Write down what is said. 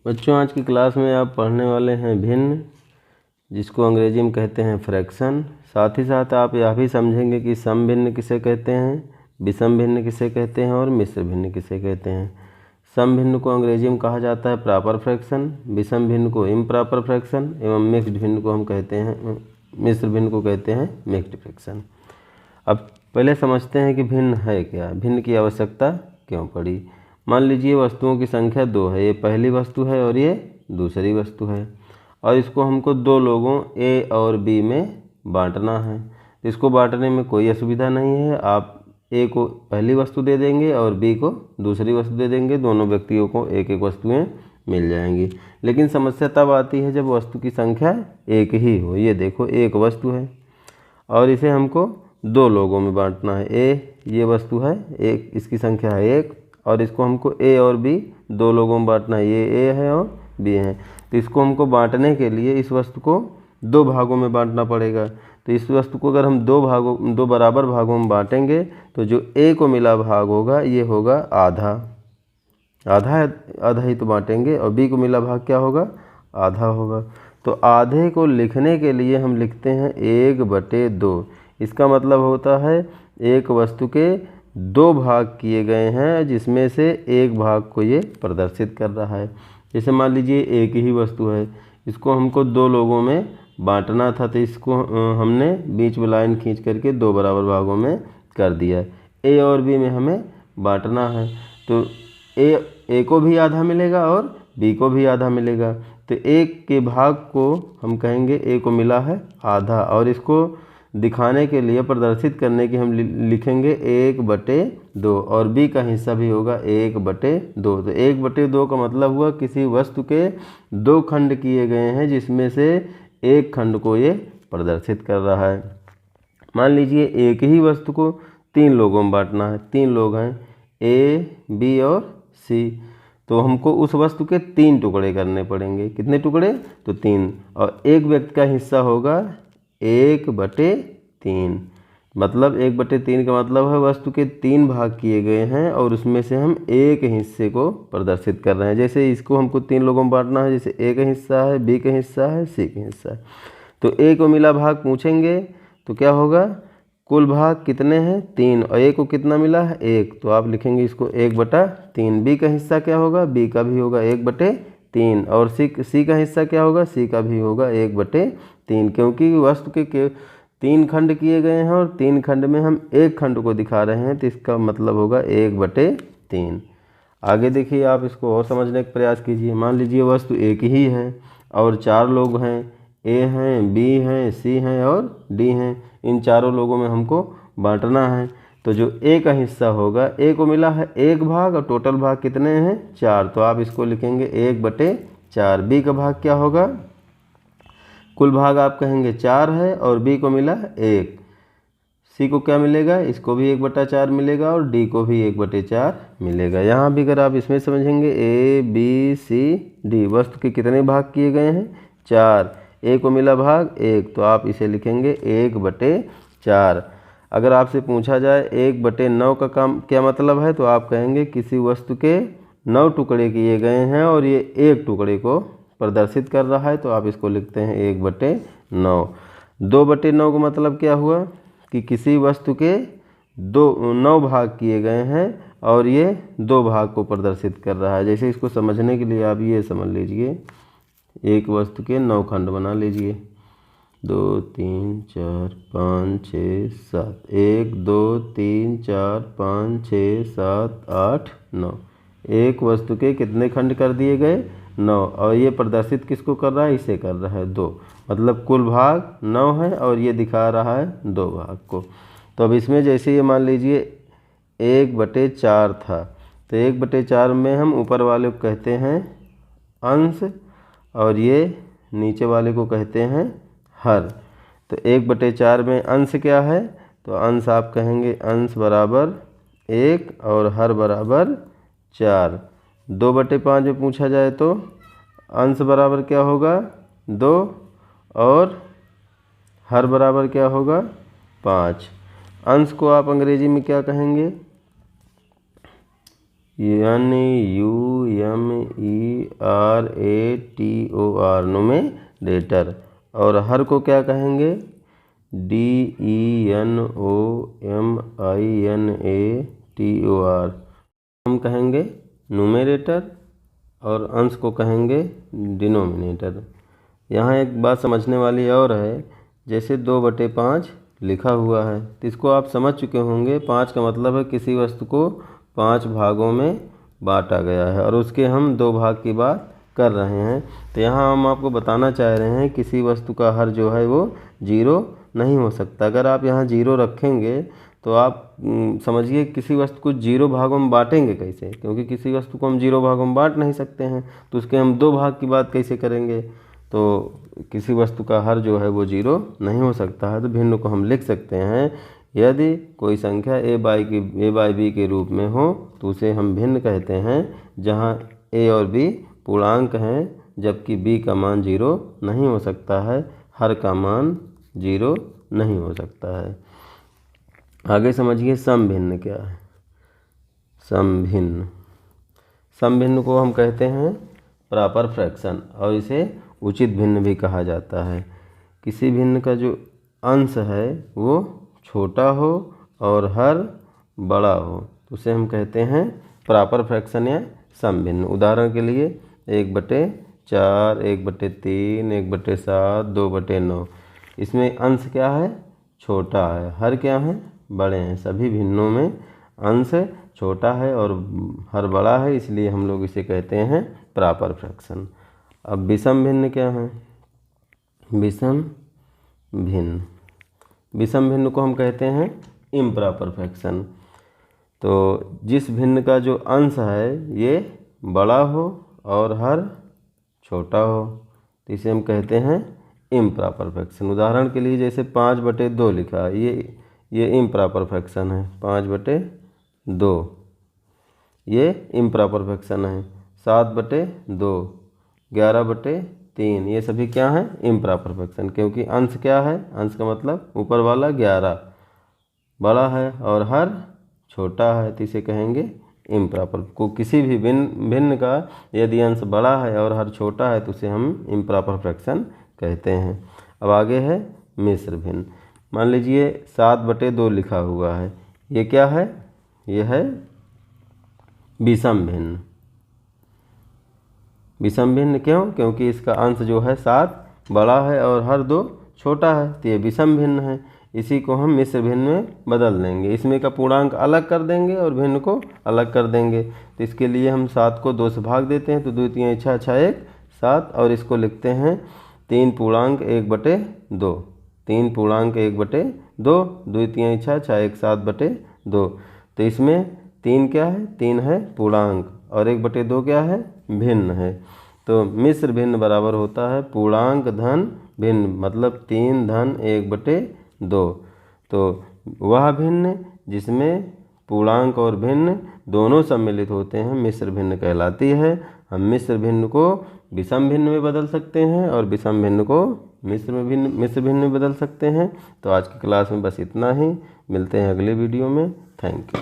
बच्चों, आज की क्लास में आप पढ़ने वाले हैं भिन्न, जिसको अंग्रेजी में कहते हैं फ्रैक्शन। साथ ही साथ आप यह भी समझेंगे कि सम भिन्न किसे कहते हैं, विषम भिन्न किसे कहते हैं और मिश्र भिन्न किसे कहते हैं। सम भिन्न को अंग्रेजी में कहा जाता है प्रॉपर फ्रैक्शन, विषम भिन्न को इम्प्रॉपर फ्रैक्शन एवं मिक्स्ड भिन्न को हम कहते हैं, मिश्र भिन्न को कहते हैं मिक्स्ड फ्रैक्शन। अब पहले समझते हैं कि भिन्न है क्या, भिन्न की आवश्यकता क्यों पड़ी। मान लीजिए वस्तुओं की संख्या 2 है, ये पहली वस्तु है और ये दूसरी वस्तु है, और इसको हमको दो लोगों ए और बी में बांटना है। तो इसको बांटने में कोई असुविधा नहीं है, आप ए को पहली वस्तु दे देंगे और बी को दूसरी वस्तु दे देंगे, दोनों व्यक्तियों को एक एक वस्तुएं मिल जाएंगी। लेकिन समस्या तब आती है जब वस्तु की संख्या एक ही हो। ये देखो एक वस्तु है और इसे हमको दो लोगों में बांटना है। ये वस्तु है एक, इसकी संख्या है 1 और इसको हमको ए और बी दो लोगों में बांटना है, ये ए है और बी है। तो इसको हमको बांटने के लिए इस वस्तु को दो भागों में बांटना पड़ेगा। तो इस वस्तु को अगर हम दो बराबर भागों में बांटेंगे तो जो ए को मिला भाग होगा ये होगा आधा, आधा ही तो बांटेंगे, और बी को मिला भाग क्या होगा, आधा होगा। तो आधे को लिखने के लिए हम लिखते हैं 1/2। इसका मतलब होता है एक वस्तु के दो भाग किए गए हैं जिसमें से एक भाग को ये प्रदर्शित कर रहा है। जैसे मान लीजिए एक ही वस्तु है, इसको हमको दो लोगों में बांटना था, तो इसको हमने बीच में लाइन खींच करके दो बराबर भागों में कर दिया। ए और बी में हमें बांटना है, तो ए को भी आधा मिलेगा और बी को भी आधा मिलेगा। तो एक के भाग को हम कहेंगे ए को मिला है आधा, और इसको दिखाने के लिए प्रदर्शित करने की हम लिखेंगे 1/2, और बी का हिस्सा भी होगा 1/2। तो 1/2 का मतलब हुआ किसी वस्तु के दो खंड किए गए हैं जिसमें से एक खंड को ये प्रदर्शित कर रहा है। मान लीजिए एक ही वस्तु को 3 लोगों में बांटना है, 3 लोग हैं ए, बी और सी, तो हमको उस वस्तु के 3 टुकड़े करने पड़ेंगे। कितने टुकड़े, तो 3, और एक व्यक्ति का हिस्सा होगा 1/3। मतलब 1/3 का मतलब है वस्तु के 3 भाग किए गए हैं और उसमें से हम एक हिस्से को प्रदर्शित कर रहे हैं। जैसे इसको हमको 3 लोगों में बांटना है, जैसे ए का हिस्सा है, बी का हिस्सा है, सी का हिस्सा है। तो ए को मिला भाग पूछेंगे तो क्या होगा, कुल भाग कितने हैं 3, और ए को कितना मिला है 1, तो आप लिखेंगे इसको 1/3। बी का हिस्सा क्या होगा, बी का भी होगा 1/3, और सी का हिस्सा क्या होगा, सी का भी होगा 1/3, क्योंकि वस्तु के 3 खंड किए गए हैं और 3 खंड में हम एक खंड को दिखा रहे हैं, तो इसका मतलब होगा 1/3। आगे देखिए, आप इसको और समझने का प्रयास कीजिए। मान लीजिए वस्तु एक ही है और 4 लोग हैं, ए हैं, बी हैं, सी हैं और डी हैं। इन चारों लोगों में हमको बांटना है, तो जो ए का हिस्सा होगा, ए को मिला है 1 भाग और टोटल भाग कितने हैं 4, तो आप इसको लिखेंगे 1/4। बी का भाग क्या होगा, कुल भाग आप कहेंगे 4 है और बी को मिला 1। सी को क्या मिलेगा, इसको भी 1/4 मिलेगा और डी को भी 1/4 मिलेगा। यहाँ भी अगर आप इसमें समझेंगे ए, बी, सी, डी वस्तु के कितने भाग किए गए हैं 4, ए को मिला भाग 1, तो आप इसे लिखेंगे 1/4। अगर आपसे पूछा जाए 1/9 का काम क्या मतलब है, तो आप कहेंगे किसी वस्तु के 9 टुकड़े किए गए हैं और ये एक टुकड़े को प्रदर्शित कर रहा है, तो आप इसको लिखते हैं 1/9। 2/9 का मतलब क्या हुआ कि किसी वस्तु के 9 भाग किए गए हैं और ये 2 भाग को प्रदर्शित कर रहा है। जैसे इसको समझने के लिए आप ये समझ लीजिए, एक वस्तु के 9 खंड बना लीजिए, 2 3 4 5 6 7, 1 2 3 4 5 6 7 8 9। एक वस्तु के कितने खंड कर दिए गए 9, और ये प्रदर्शित किसको कर रहा है, इसे कर रहा है 2, मतलब कुल भाग 9 है और ये दिखा रहा है 2 भाग को। तो अब इसमें जैसे ये मान लीजिए 1/4 था, तो 1/4 में हम ऊपर वाले को कहते हैं अंश और ये नीचे वाले को कहते हैं हर। तो 1/4 में अंश क्या है, तो अंश आप कहेंगे अंश बराबर 1 और हर बराबर 4। 2/5 में पूछा जाए तो अंश बराबर क्या होगा 2 और हर बराबर क्या होगा 5। अंश को आप अंग्रेजी में क्या कहेंगे, NUMERATOR न्यूमरेटर। और हर को क्या कहेंगे? DENOMINATOR हम कहेंगे न्यूमरेटर और अंश को कहेंगे डिनोमिनेटर। यहाँ एक बात समझने वाली और है, जैसे 2/5 लिखा हुआ है तो इसको आप समझ चुके होंगे। 5 का मतलब है किसी वस्तु को 5 भागों में बांटा गया है और उसके हम 2 भाग की बात कर रहे हैं। तो यहाँ हम आपको बताना चाह रहे हैं किसी वस्तु का हर जो है वो 0 नहीं हो सकता। अगर आप यहाँ 0 रखेंगे तो आप समझिए किसी वस्तु को 0 भागों में बांटेंगे कैसे, क्योंकि किसी वस्तु को हम 0 भागों में बांट नहीं सकते हैं तो उसके हम 2 भाग की बात कैसे करेंगे। तो किसी वस्तु का हर जो है वो 0 नहीं हो सकता है। तो भिन्न को हम लिख सकते हैं, यदि कोई संख्या a बाई b के रूप में हो तो उसे हम भिन्न कहते हैं, जहां a और b पूर्णांक हैं जबकि b का मान 0 नहीं हो सकता है, हर का मान 0 नहीं हो सकता है। आगे समझिए समभिन्न क्या है। समभिन्न को हम कहते हैं प्रॉपर फ्रैक्शन और इसे उचित भिन्न भी कहा जाता है। किसी भिन्न का जो अंश है वो छोटा हो और हर बड़ा हो तो उसे हम कहते हैं प्रॉपर फ्रैक्शन या समभिन्न। उदाहरण के लिए 1/4, 1/3, 1/7, 2/9। इसमें अंश क्या है? छोटा है। हर क्या है? बड़े हैं। सभी भिन्नों में अंश छोटा है और हर बड़ा है, इसलिए हम लोग इसे कहते हैं प्रॉपर फ्रैक्शन। अब विषम भिन्न क्या है? विषम भिन्न को हम कहते हैं इम्प्रॉपर फ्रैक्शन। तो जिस भिन्न का जो अंश है ये बड़ा हो और हर छोटा हो तो इसे हम कहते हैं इम्प्रॉपर फ्रैक्शन। उदाहरण के लिए जैसे 5/2 लिखा है, ये इम्प्रॉपर फ्रैक्शन है। 5/2 ये इम्प्रॉपर फ्रैक्शन है। 7/2, 11/3 ये सभी क्या हैं? Improper fraction. क्योंकि अंश क्या है? अंश का मतलब ऊपर वाला 11 बड़ा है और हर छोटा है तो इसे कहेंगे इम्प्रॉपर। को किसी भी भिन्न का यदि अंश बड़ा है और हर छोटा है तो उसे हम इम्प्रॉपर फ्रैक्शन कहते हैं। अब आगे है मिश्र भिन्न। मान लीजिए 7/2 लिखा हुआ है, ये क्या है? ये है विषम भिन्न। विषम भिन्न क्यों? क्योंकि इसका अंश जो है 7 बड़ा है और हर 2 छोटा है तो ये विषम भिन्न है। इसी को हम मिश्र भिन्न में बदल देंगे। इसमें का पूर्णांक अलग कर देंगे और भिन्न को अलग कर देंगे। तो इसके लिए हम 7 को 2 से भाग देते हैं तो 2 3 6 6 1 7 और इसको लिखते हैं 3 पूर्णांक 1/2। 3 पूर्णांक 1/2, 2 3 6 6 1 7/2। तो इसमें 3 क्या है? 3 है पूर्णांक और 1/2 क्या है? भिन्न है। तो मिश्र भिन्न बराबर होता है पूर्णांक धन भिन्न, मतलब 3 धन 1/2। तो वह भिन्न जिसमें पूर्णांक और भिन्न दोनों सम्मिलित होते हैं मिश्र भिन्न कहलाती है। हम मिश्र भिन्न को विषम भिन्न में बदल सकते हैं और विषम भिन्न को मिश्र भिन्न में बदल सकते हैं। तो आज की क्लास में बस इतना ही। मिलते हैं अगले वीडियो में। Thank you.